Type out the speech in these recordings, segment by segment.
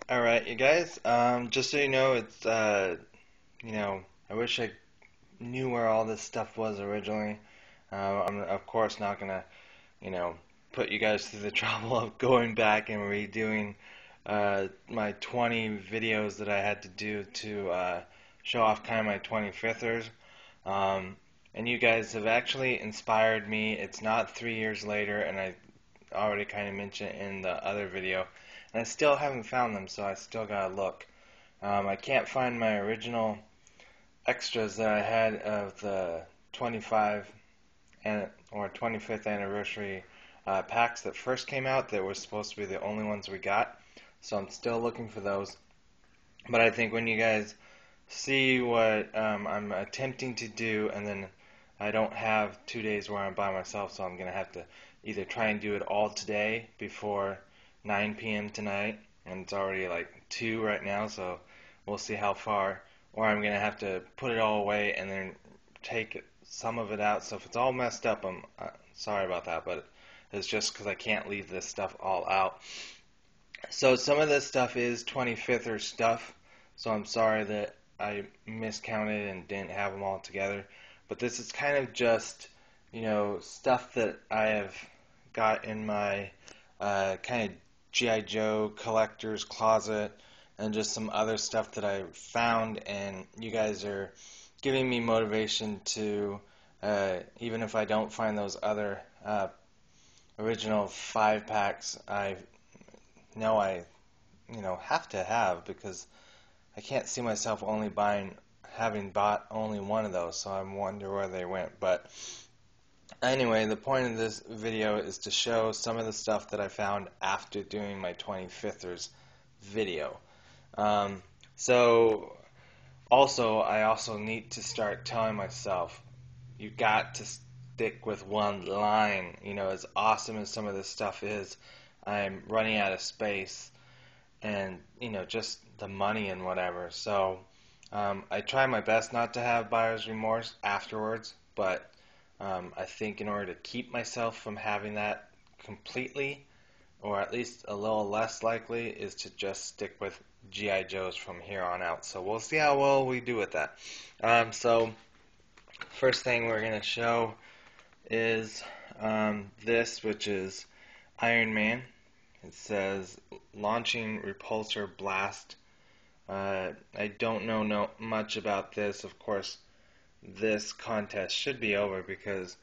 All right, you guys. Just so you know, I wish I knew where all this stuff was originally. I'm of course not gonna, you know, put you guys through the trouble of going back and redoing my 20 videos that I had to do to show off kind of my 25thers. Um, and you guys have actually inspired me. It's not 3 years later, and I already kind of mentioned in the other video. And I still haven't found them, so I still gotta look. I can't find my original extras that I had of the 25 and or 25th anniversary packs that first came out that were supposed to be the only ones we got. So I'm still looking for those. But I think when you guys see what I'm attempting to do, and then I don't have 2 days where I'm by myself, so I'm gonna have to either try and do it all today before 9 p.m. tonight, and it's already like 2 right now, so we'll see how far. Or I'm gonna have to put it all away and then take some of it out. So if it's all messed up, I'm sorry about that, but it's just because I can't leave this stuff all out. So some of this stuff is 25th stuff, so I'm sorry that I miscounted and didn't have them all together. But this is kind of just, stuff that I have got in my kind of G.I. Joe collector's closet and just some other stuff that I found, and you guys are giving me motivation to, even if I don't find those other original 5 packs, I know I have to have, because I can't see myself having bought only one of those, so I wonder where they went. But anyway, the point of this video is to show some of the stuff that I found after doing my 25thers video. So also, I also need to start telling myself, you got to stick with one line. As awesome as some of this stuff is, I'm running out of space and just the money and whatever. So I try my best not to have buyer's remorse afterwards, but I think in order to keep myself from having that completely, or at least a little less likely, is to just stick with G.I. Joes from here on out. So we'll see how well we do with that. So first thing we're going to show is this, which is Iron Man. It says launching repulsor blast. I don't know much about this. Of course, this contest should be over because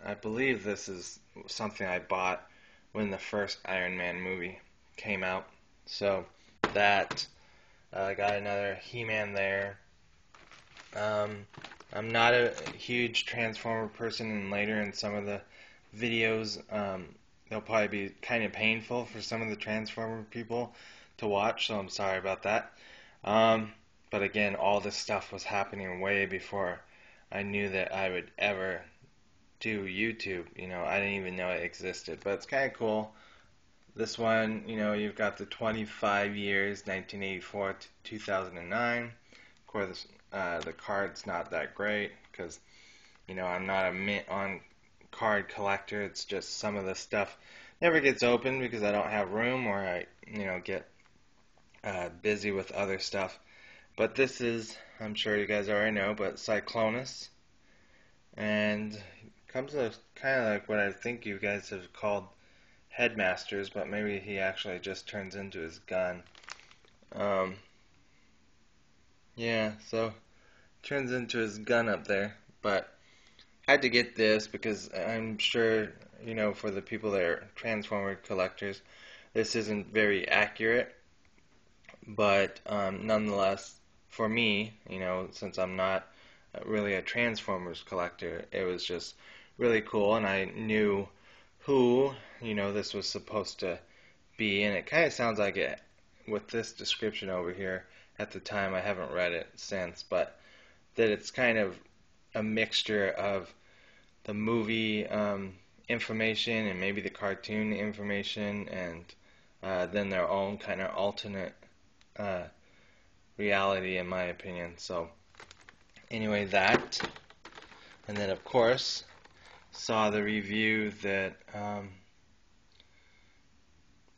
I believe this is something I bought when the first Iron Man movie came out. So that got another He-Man there. I'm not a huge Transformer person, and later in some of the videos, they'll probably be kind of painful for some of the Transformer people to watch, so I'm sorry about that. But again, all this stuff was happening way before I knew that I would ever do YouTube. I didn't even know it existed, but it's kind of cool. This one, you've got the 25 years, 1984 to 2009. Of course, the card's not that great because, I'm not a mint on card collector. It's just some of the stuff never gets opened because I don't have room, or I, get busy with other stuff. But this is, I'm sure you guys already know, but Cyclonus, and comes with kind of like what I think you guys have called headmasters, but maybe he actually just turns into his gun. Um, yeah, so turns into his gun up there, but I had to get this because I'm sure, for the people that are Transformer collectors, this isn't very accurate, but nonetheless, for me, since I'm not really a Transformers collector, it was just really cool, and I knew who, this was supposed to be, and it kind of sounds like it with this description over here. At the time, I haven't read it since, but that it's kind of a mixture of the movie information and maybe the cartoon information, and then their own kind of alternate uh, reality, in my opinion. So anyway, that, and then of course saw the review that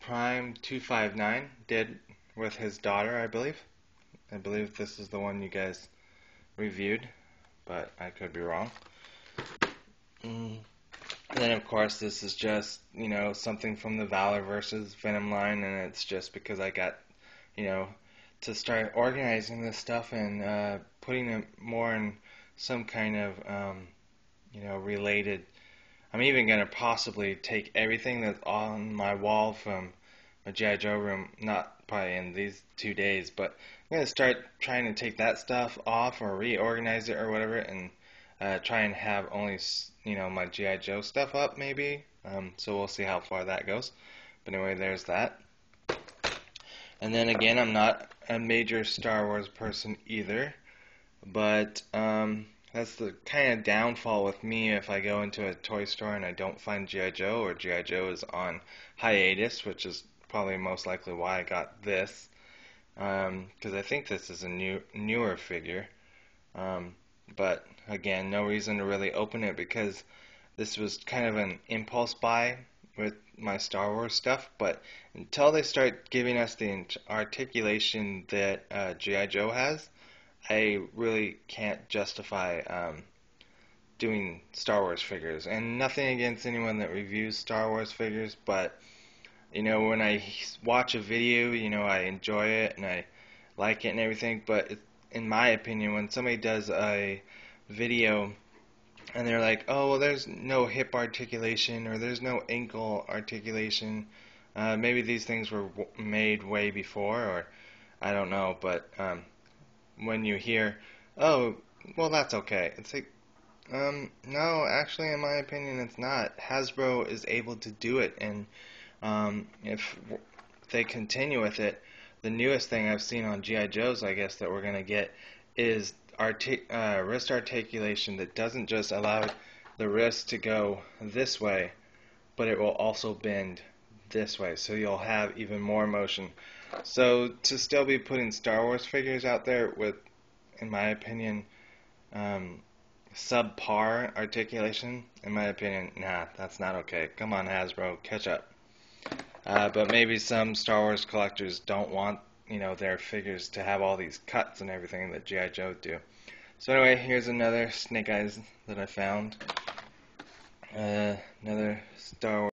Prime 259 did with his daughter, I believe. I believe this is the one you guys reviewed, but I could be wrong. Mm. And then, of course, this is just, something from the Valor versus Venom line, and it's just because I got, to start organizing this stuff and putting it more in some kind of, related. I'm even going to possibly take everything that's on my wall from my G.I. Joe room, not probably in these 2 days, but I'm going to start trying to take that stuff off or reorganize it or whatever, and try and have only, my G.I. Joe stuff up maybe. So we'll see how far that goes. But anyway, there's that. And then again, I'm not a major Star Wars person either, but that's the kind of downfall with me if I go into a toy store and I don't find G.I. Joe, or G.I. Joe is on hiatus, which is probably most likely why I got this, because I think this is a newer figure. But again, no reason to really open it because this was kind of an impulse buy with my Star Wars stuff. But until they start giving us the articulation that G.I. Joe has, I really can't justify doing Star Wars figures. And nothing against anyone that reviews Star Wars figures, but when I watch a video, I enjoy it and I like it and everything. But in my opinion, when somebody does a video and they're like, oh, well, there's no hip articulation or there's no ankle articulation, maybe these things were made way before, or I don't know, but when you hear, oh, well, that's okay, it's like, no, actually, in my opinion, it's not. Hasbro is able to do it, and if they continue with it, the newest thing I've seen on G.I. Joe's, I guess, that we're going to get is wrist articulation that doesn't just allow the wrist to go this way, but it will also bend this way, so you'll have even more motion. So to still be putting Star Wars figures out there with, in my opinion, subpar articulation, in my opinion, nah, that's not okay. Come on, Hasbro, catch up. But maybe some Star Wars collectors don't want, their figures to have all these cuts and everything that G.I. Joe do. So anyway, here's another Snake Eyes that I found. Another Star Wars.